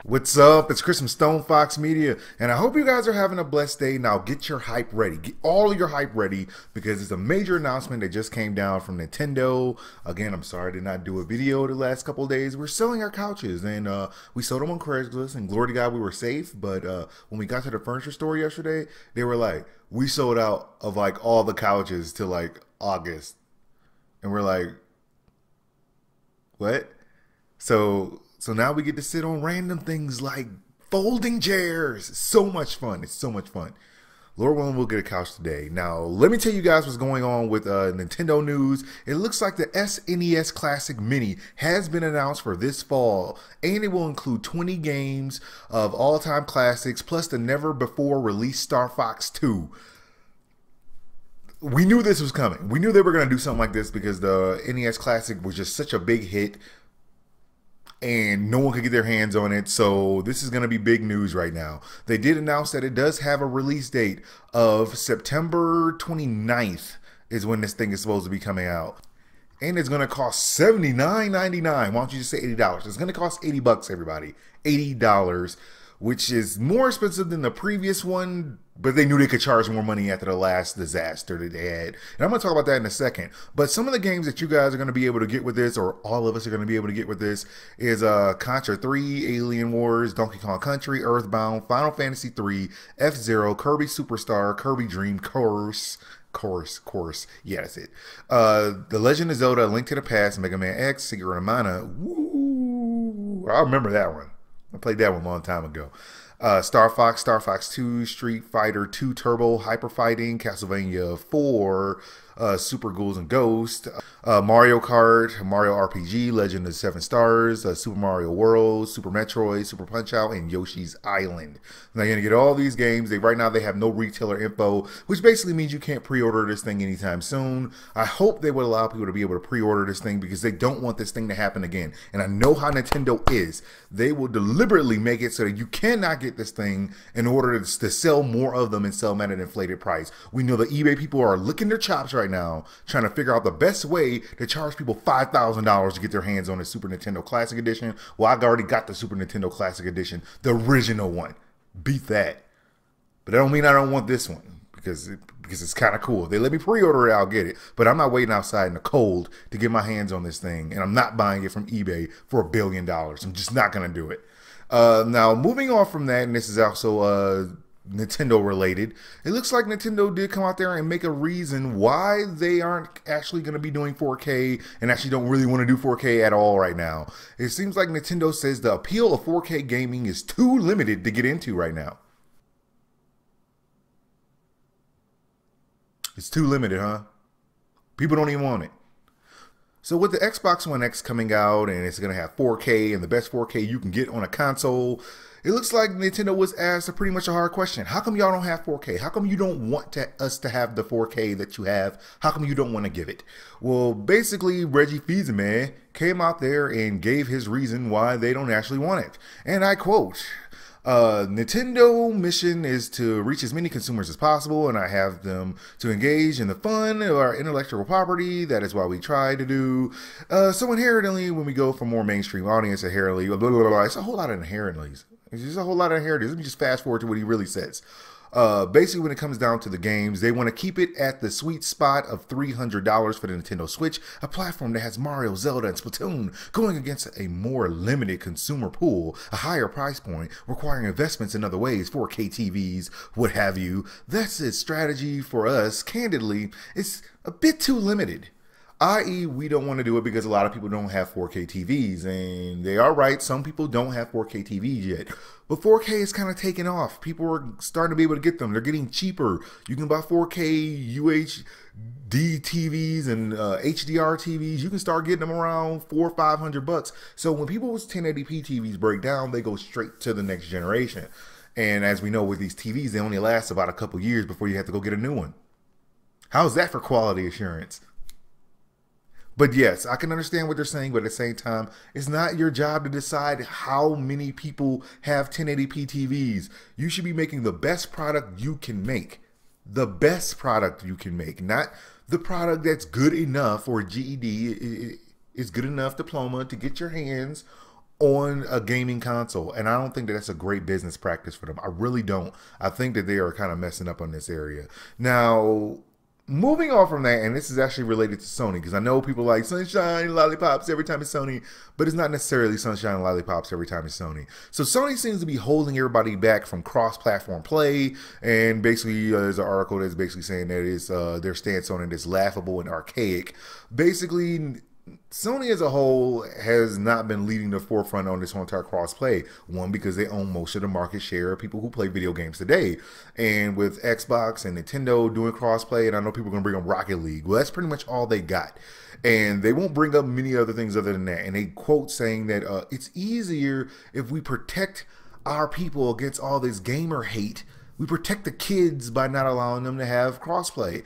What's up? It's Chris from StonefoxMedia, and I hope you guys are having a blessed day. Now get your hype ready. Get all of your hype ready because it's a major announcement that just came down from Nintendo. Again, I'm sorry I did not do a video the last couple of days. We're selling our couches, and we sold them on Craigslist, and glory to God we were safe. But when we got to the furniture store yesterday, they were like, we sold out of like all the couches till like August. And we're like, what? So now we get to sit on random things like folding chairs. It's so much fun. It's so much fun. Lord willing, we'll get a couch today. Now, let me tell you guys what's going on with Nintendo news. It looks like the SNES Classic Mini has been announced for this fall, and it will include 20 games of all-time classics, plus the never-before-released Star Fox 2. We knew this was coming. We knew they were going to do something like this because the NES Classic was just such a big hit and no one could get their hands on it. So this is going to be big news right now. They did announce that it does have a release date of September 29th is when this thing is supposed to be coming out. And it's going to cost $79.99. Why don't you just say $80? It's going to cost $80, everybody. $80, which is more expensive than the previous one, but they knew they could charge more money after the last disaster that they had. And I'm going to talk about that in a second. But some of the games that you guys are going to be able to get with this, or all of us are going to be able to get with this, is Contra 3, Alien Wars, Donkey Kong Country, Earthbound, Final Fantasy 3, F-Zero, Kirby Superstar, Kirby Dream Course. Yeah, that's it. The Legend of Zelda, Link to the Past, Mega Man X, Secret of Mana. Woo! I remember that one. I played that one a long time ago. Star Fox 2, Street Fighter 2 Turbo, Hyper Fighting, Castlevania 4, Super Ghouls and Ghosts, Mario Kart, Mario RPG, Legend of Seven Stars, Super Mario World, Super Metroid, Super Punch-Out, and Yoshi's Island. Now you're going to get all these games. Right now they have no retailer info, which basically means you can't pre-order this thing anytime soon. I hope they would allow people to be able to pre-order this thing because they don't want this thing to happen again. And I know how Nintendo is. They will deliberately make it so that you cannot get this thing in order to sell more of them and sell them at an inflated price. We know the eBay people are licking their chops right now, trying to figure out the best way to charge people $5,000 to get their hands on the Super Nintendo Classic Edition. Well, I already got the Super Nintendo Classic Edition, the original one. Beat that. But that don't mean I don't want this one because it's kind of cool. If they let me pre-order it, I'll get it. But I'm not waiting outside in the cold to get my hands on this thing, and I'm not buying it from eBay for $1 billion. I'm just not going to do it. Now, moving on from that, and this is also Nintendo related, it looks like Nintendo did come out there and make a reason why they aren't actually going to be doing 4K and actually don't really want to do 4K at all right now. It seems like Nintendo says the appeal of 4K gaming is too limited to get into right now. It's too limited, huh? People don't even want it. So with the Xbox One X coming out and it's going to have 4K and the best 4K you can get on a console, it looks like Nintendo was asked a pretty much a hard question. How come y'all don't have 4K? How come you don't want us to have the 4K that you have? How come you don't want to give it? Well, basically, Reggie Fils-Aimé came out there and gave his reason why they don't actually want it. And I quote, Nintendo mission is to reach as many consumers as possible, and I have them to engage in the fun of our intellectual property. That is what we try to do. So inherently, when we go for more mainstream audience, inherently, blah, blah, blah, blah, it's a whole lot of inherently. It's just a whole lot of inheritance. Let me just fast forward to what he really says. Basically, when it comes down to the games, they want to keep it at the sweet spot of $300 for the Nintendo Switch, a platform that has Mario, Zelda, and Splatoon, going against a more limited consumer pool, a higher price point, requiring investments in other ways, 4K TVs, what have you. That's its strategy for us. Candidly, it's a bit too limited. I.e., we don't want to do it because a lot of people don't have 4K TVs, and they are right, some people don't have 4K TVs yet. But 4K is kind of taking off. People are starting to be able to get them. They're getting cheaper. You can buy 4K UHD TVs and HDR TVs. You can start getting them around $400 or $500. So when people's 1080p TVs break down, they go straight to the next generation. And as we know with these TVs, they only last about a couple years before you have to go get a new one. How's that for quality assurance? But yes, I can understand what they're saying, but at the same time, it's not your job to decide how many people have 1080p TVs. You should be making the best product you can make. The best product you can make, not the product that's good enough, or GED is good enough diploma to get your hands on a gaming console, and I don't think that that's a great business practice for them. I really don't. I think that they are kind of messing up on this area. Now, moving on from that, and this is actually related to Sony, because I know people like sunshine, lollipops every time it's Sony, but it's not necessarily sunshine and lollipops every time it's Sony. So Sony seems to be holding everybody back from cross-platform play, and basically there's an article that's basically saying that it's their stance on it is laughable and archaic. Basically, Sony as a whole has not been leading the forefront on this whole entire cross-play. One, because they own most of the market share of people who play video games today. And with Xbox and Nintendo doing cross-play, and I know people are going to bring up Rocket League, well, that's pretty much all they got. And they won't bring up many other things other than that. And they quote saying that it's easier if we protect our people against all this gamer hate. We protect the kids by not allowing them to have cross-play.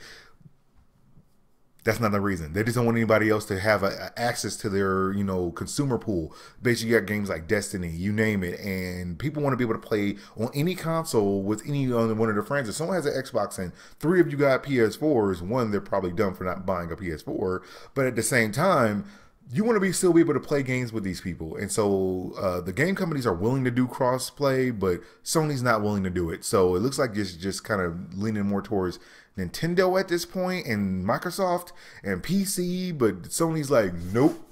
That's not the reason. They just don't want anybody else to have access to their, consumer pool. Basically, you got games like Destiny, you name it, and people want to be able to play on any console with any one of their friends. If someone has an Xbox and 3 of you got PS4s, one, they're probably dumb for not buying a PS4, but at the same time, you want to still be able to play games with these people. And so the game companies are willing to do cross-play, but Sony's not willing to do it. So it looks like it's just kind of leaning more towards Nintendo at this point and Microsoft and PC, but Sony's like, nope,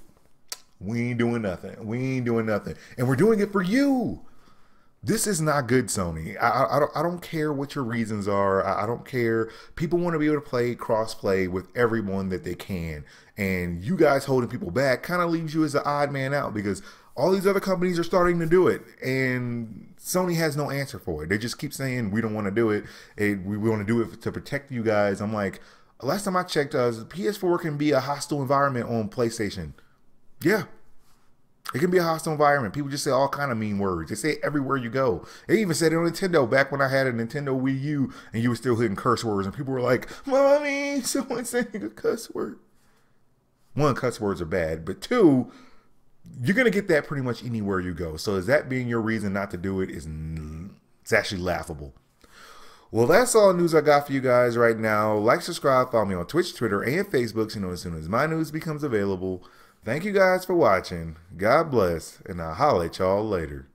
we ain't doing nothing. We ain't doing nothing. And we're doing it for you. This is not good, Sony. I don't care what your reasons are. I don't care. People want to be able to play cross-play with everyone that they can. And you guys holding people back kind of leaves you as the odd man out, because all these other companies are starting to do it. And Sony has no answer for it. They just keep saying, we don't want to do it. We want to do it to protect you guys. I'm like, last time I checked, PS4 can be a hostile environment on PlayStation. Yeah. It can be a hostile environment. People just say all kind of mean words. They say it everywhere you go. They even said it on Nintendo back when I had a Nintendo Wii U and you were still hitting curse words and people were like, Mommy, someone's saying a cuss word. One, cuss words are bad, but two, you're going to get that pretty much anywhere you go. So is that being your reason not to do it? It's actually laughable. Well, that's all the news I got for you guys right now. Like, subscribe, follow me on Twitch, Twitter, and Facebook so you know as soon as my news becomes available. Thank you guys for watching. God bless, and I'll holler at y'all later.